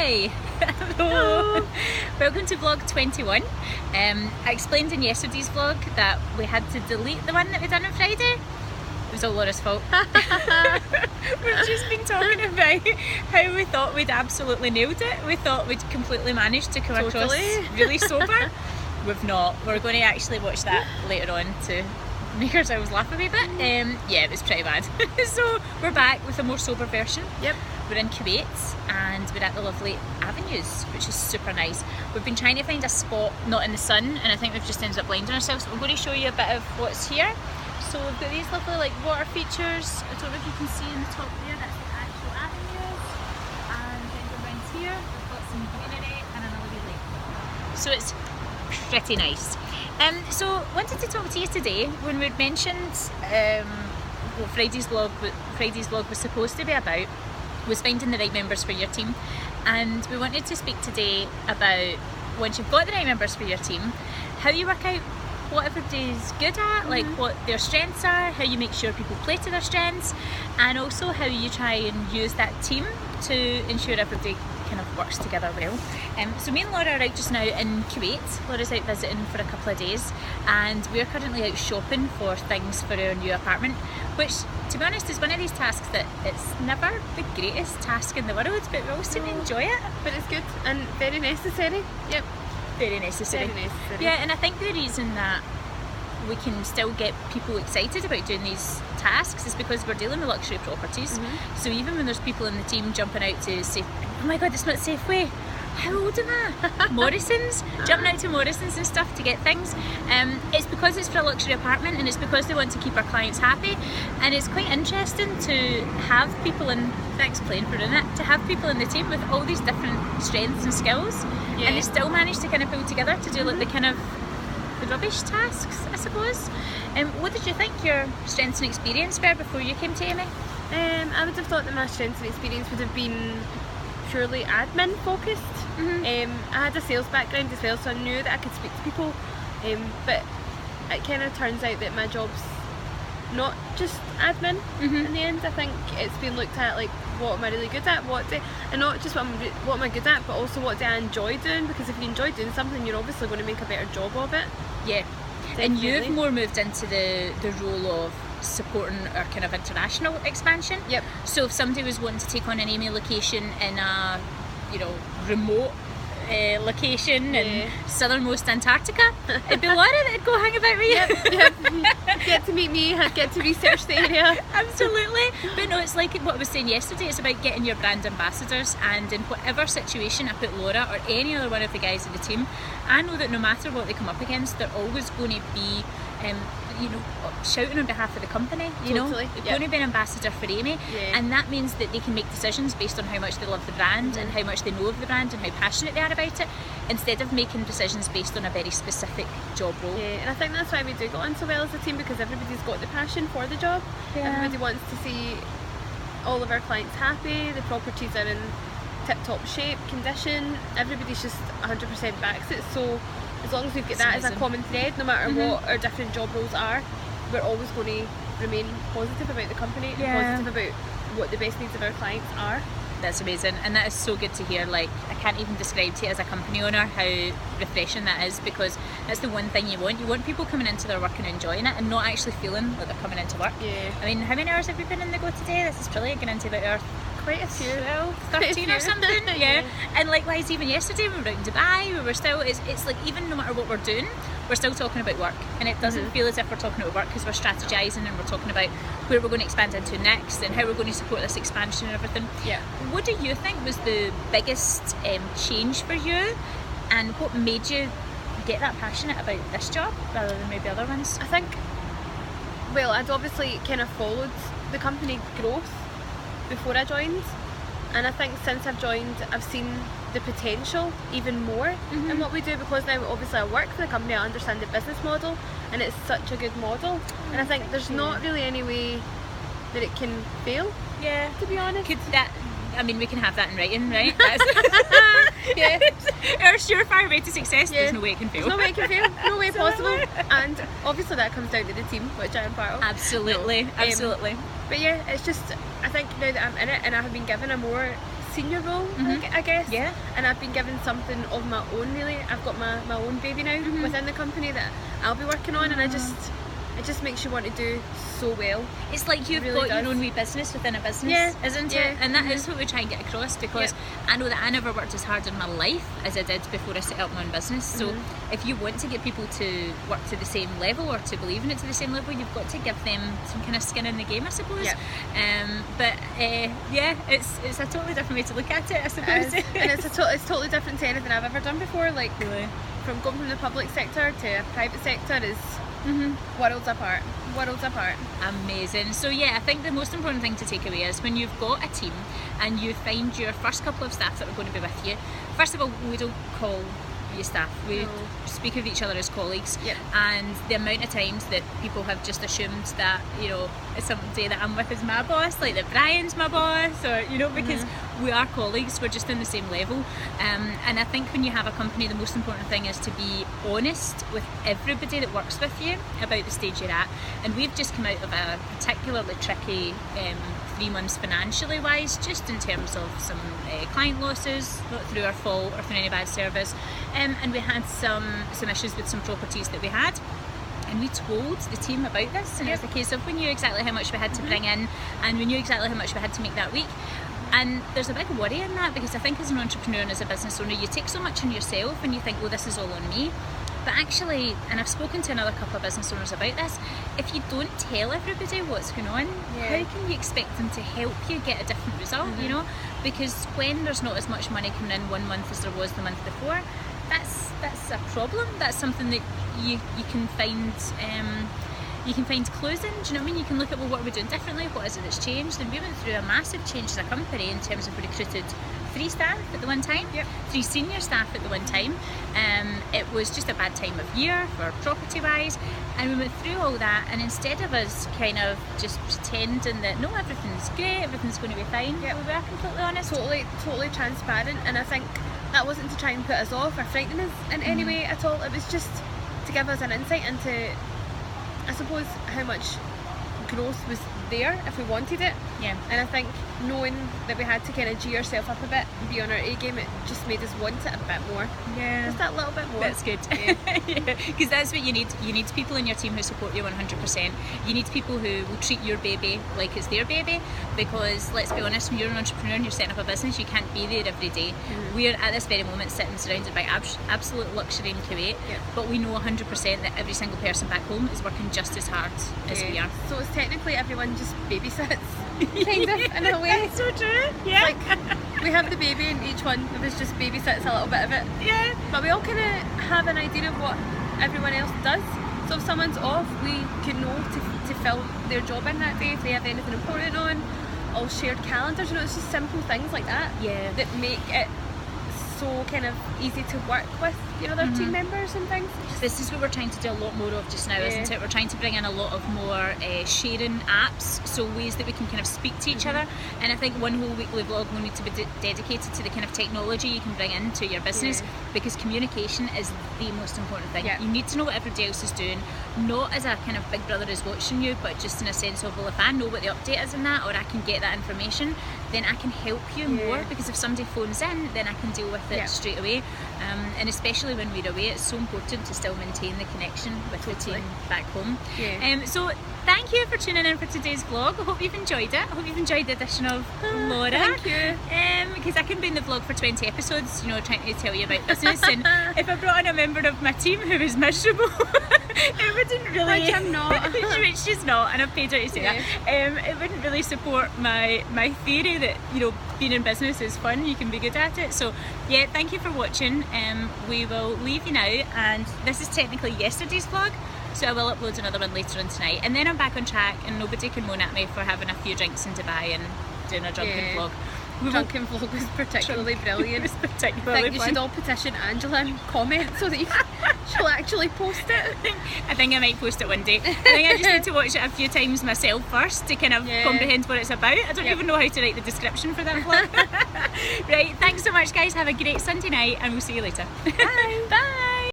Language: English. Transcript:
Hi! Hello! Welcome to vlog 21. I explained in yesterday's vlog that we had to delete the one that we done on Friday. It was all Laura's fault. We've just been talking about how we thought we'd absolutely nailed it. We thought we'd completely managed to come across really sober. We've not. We're going to actually watch that later on to make ourselves laugh a wee bit. Yeah, it was pretty bad. So we're back with a more sober version. Yep. We're in Kuwait and we're at the lovely Avenues, which is super nice. We've been trying to find a spot not in the sun, and I think we've just ended up blinding ourselves. So we're going to show you a bit of what's here. So we've got these lovely like water features. I don't know if you can see in the top there, that's the actual Avenues. And then go around here, we've got some greenery and another wee lake. So it's pretty nice. So wanted to talk to you today when we'd mentioned what Friday's vlog was supposed to be about, was finding the right members for your team. And we wanted to speak today about, once you've got the right members for your team, how you work out what everybody's good at, like what their strengths are, how you make sure people play to their strengths, and also how you try and use that team to ensure everybody kind of works together well. So me and Laura are out just now in Kuwait. Laura's out visiting for a couple of days, and we're currently out shopping for things for our new apartment, which, to be honest, is one of these tasks that it's never the greatest task in the world, but we all seem to enjoy it. But it's good and very necessary. Yep. Very necessary. Very necessary. Yeah, and I think the reason that we can still get people excited about doing these tasks is because we're dealing with luxury properties. So even when there's people in the team jumping out to say, oh my god, it's not Safeway, how old am I? Morrison's, jumping out to Morrison's and stuff to get things. It's because it's for a luxury apartment, and it's because they want to keep our clients happy. And it's quite interesting to have people in, thanks Plain for doing it, to have people in the team with all these different strengths and skills, and they still manage to kind of pull together to do like the kind of the rubbish tasks, I suppose. What did you think your strengths and experience were before you came to Amy? I would have thought that my strengths and experience would have been purely admin focused. I had a sales background as well, so I knew that I could speak to people, but it kind of turns out that my job's not just admin in the end. I think it's been looked at like, what am I really good at, and not just what am I good at, but also what do I enjoy doing, because if you enjoy doing something, you're obviously going to make a better job of it. Yeah. Definitely. And you've more moved into the role of supporting our kind of international expansion. Yep. So if somebody was wanting to take on an Amy location in a, remote location in southernmost Antarctica, it'd be Laura that'd go hang about with you. Yep. Get to meet me, get to research the area. Absolutely. But no, it's like what I was saying yesterday, it's about getting your brand ambassadors, and in whatever situation I put Laura or any other one of the guys in the team, I know that no matter what they come up against, they're always going to be shouting on behalf of the company, Totally. Going to be an ambassador for Amy, and that means that they can make decisions based on how much they love the brand and how much they know of the brand and how passionate they are about it, instead of making decisions based on a very specific job role. Yeah, and I think that's why we do get on so well as a team, because everybody's got the passion for the job. Everybody wants to see all of our clients happy, the properties are in tip-top shape, condition, everybody's just 100% backs it. So as long as we've got that as a common thread, no matter what our different job roles are, we're always going to remain positive about the company and positive about what the best needs of our clients are. That's amazing, and that is so good to hear. Like, I can't even describe to you as a company owner how refreshing that is, because that's the one thing you want. You want people coming into their work and enjoying it and not actually feeling like they're coming into work. Yeah. I mean, how many hours have we been in the go today? This is probably getting into about our quite a few, 12, 13 or something. Yeah. And likewise, even yesterday we were out in Dubai, we were still, it's like, even no matter what we're doing, we're still talking about work, and it doesn't feel as if we're talking about work, because we're strategizing and we're talking about where we're going to expand into next and how we're going to support this expansion and everything. Yeah. What do you think was the biggest change for you, and what made you get that passionate about this job rather than maybe other ones? I think, well, I'd obviously kind of followed the company growth before I joined, and I think since I've joined, I've seen the potential even more in what we do, because now obviously I work for the company, I understand the business model, and it's such a good model, and I think there's not really any way that it can fail. Yeah, to be honest. We can have that in writing, right? Yeah. Our surefire way to success, there's no way it can fail. There's no way it can fail, no way possible. And obviously that comes down to the team, which I am part of. Absolutely, absolutely. But yeah, it's just, I think now that I'm in it and I have been given a more senior role, I guess. Yeah. And I've been given something of my own, really. I've got my own baby now within the company that I'll be working on, and it just makes you want to do so well. It's like you've really got your own wee business within a business, isn't it? And that is what we try and get across, because I know that I never worked as hard in my life as I did before I set up my own business. So if you want to get people to work to the same level, or to believe in it to the same level, you've got to give them some kind of skin in the game, I suppose. It's a totally different way to look at it, I suppose. And it's totally different to anything I've ever done before. Like, from going from the public sector to a private sector is worlds apart. Amazing. So yeah, I think the most important thing to take away is when you've got a team and you find your first couple of staff that are going to be with you, first of all, we don't call you staff, we speak of each other as colleagues. And the amount of times that people have just assumed that, you know, it's somebody that I'm with is my boss, like that Brian's my boss, or, you know, because we are colleagues, we're just on the same level. And I think when you have a company, the most important thing is to be honest with everybody that works with you about the stage you're at. And we've just come out of a particularly tricky 3 months financially wise, just in terms of some client losses, not through our fault or through any bad service, and we had some issues with some properties that we had, and we told the team about this, and it was the case of we knew exactly how much we had to bring in, and we knew exactly how much we had to make that week. And there's a big worry in that, because I think as an entrepreneur and as a business owner, you take so much on yourself and you think, well, this is all on me. But actually, and I've spoken to another couple of business owners about this, if you don't tell everybody what's going on, how can you expect them to help you get a different result, you know? Because when there's not as much money coming in one month as there was the month before, that's a problem. That's something that you can find clues in. Do you know what I mean? You can look at, well, what are we doing differently? What is it that's changed? And we went through a massive change as a company in terms of we recruited 3 staff at the one time, 3 senior staff at the one time. It was just a bad time of year for property wise, and we went through all that, and instead of us kind of just pretending that no, everything's great, everything's going to be fine, we were completely honest, totally transparent. And I think that wasn't to try and put us off or frighten us in any way at all. It was just to give us an insight into, I suppose, how much growth was there if we wanted it. And I think knowing that we had to kind of G ourselves up a bit and be on our A game, it just made us want it a bit more. Just that little bit more. That's good. Because that's what you need. You need people in your team who support you 100%. You need people who will treat your baby like it's their baby, because let's be honest, when you're an entrepreneur and you're setting up a business, you can't be there every day. We're at this very moment sitting surrounded by absolute luxury in Kuwait, but we know 100% that every single person back home is working just as hard as we are. So it's technically everyone just babysits, kind of, in a way. That's so true. Like, we have the baby and each one of us just babysits a little bit of it. But we all kind of have an idea of what everyone else does. So if someone's off, we can know to fill their job in that day. If they have anything important on, all shared calendars, you know, it's just simple things like that that make it so kind of easy to work with your other team members and things. This is what we're trying to do a lot more of just now, isn't it? We're trying to bring in a lot of more sharing apps, so ways that we can kind of speak to each other. And I think one whole weekly vlog will need to be dedicated to the kind of technology you can bring into your business, because communication is the most important thing. You need to know what everybody else is doing, not as a kind of big brother is watching you, but just in a sense of, well, if I know what the update is in that, or I can get that information, then I can help you more, because if somebody phones in, then I can deal with it straight away. And especially when we're away, it's so important to still maintain the connection with the team back home. So thank you for tuning in for today's vlog. I hope you've enjoyed it. I hope you've enjoyed the addition of Laura. Thank you. Because I can be in the vlog for 20 episodes, you know, trying to tell you about business. And if I brought in a member of my team who was miserable, it wouldn't really... Which I'm not. Which she's not, and I've paid her to say that. It wouldn't really support my theory that, you know, being in business is fun, you can be good at it. So yeah, thank you for watching. We will leave you now, and this is technically yesterday's vlog, so I will upload another one later on tonight, and then I'm back on track and nobody can moan at me for having a few drinks in Dubai and doing a drunken vlog. Drunken vlog was particularly brilliant. It was particularly I think you should all petition Angela and comment so that she'll actually post it. I think I might post it one day. I think I just need to watch it a few times myself first to kind of comprehend what it's about. I don't even know how to write the description for that vlog. Right, thanks so much guys, have a great Sunday night, and we'll see you later. Bye. Bye.